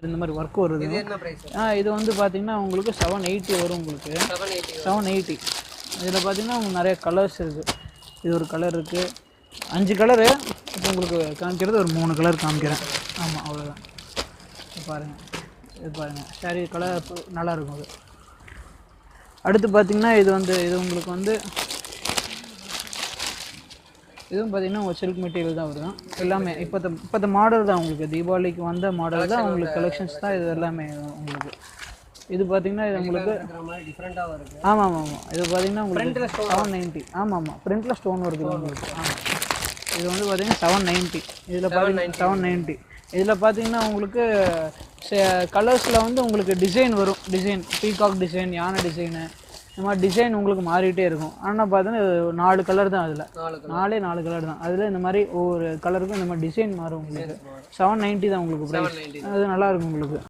இந்த மாதிரி ஒர்க் வருது. இது என்ன பிரைஸ்? இது வந்து பார்த்தீங்கன்னா உங்களுக்கு 780 வரும் உங்களுக்கு. 780. இதில் பார்த்தீங்கன்னா உங்களுக்கு நிறைய கலர்ஸ் இருக்குது. இது ஒரு கலர் இருக்குது, 5 கலரு. இப்போ உங்களுக்கு காமிக்கிறது ஒரு 3 கலர் காமிக்கிறேன். ஆமாம், அவ்வளோதான். பாருங்கள், இது பாருங்கள், சாரீ கலர் நல்லாயிருக்கும். அது அடுத்து பார்த்தீங்கன்னா இது உங்களுக்கு வந்து இதுவும் பார்த்தீங்கன்னா உங்கள் சில்க் மெட்டீரியல் தான் வரும் எல்லாமே. இப்போத்த மாடல் தான் உங்களுக்கு, தீபாவளிக்கு வந்த மாடல் தான் உங்களுக்கு, கலெக்ஷன்ஸ் தான் இது எல்லாமே உங்களுக்கு. இது பார்த்தீங்கன்னா இது உங்களுக்கு டிஃப்ரெண்ட்டாக வருது. ஆமாம். இது பார்த்தீங்கன்னா உங்களுக்கு 790. ஆமாம், பிரிண்டில் ஸ்டோன் வருது உங்களுக்கு. ஆமாம், இது வந்து பார்த்தீங்கன்னா 790. இதில் பார்த்தீங்கன்னா 790. இதில் பார்த்தீங்கன்னா உங்களுக்கு கலர்ஸில் வந்து உங்களுக்கு டிசைன் வரும். டிசைன் பீகாக் டிசைன், யானை டிசைனு, இந்த மாதிரி டிசைன் உங்களுக்கு மாறிட்டே இருக்கும். ஆனால் பார்த்தீங்கன்னா 4 கலர் தான். அதில் 4 கலர் தான். அதில் இந்த மாதிரி ஒவ்வொரு கலருக்கும் இந்த மாதிரி டிசைன் மாறும் உங்களுக்கு. 790 தான் உங்களுக்கு ப்ரைஸ். அது நல்லாயிருக்கும் உங்களுக்கு.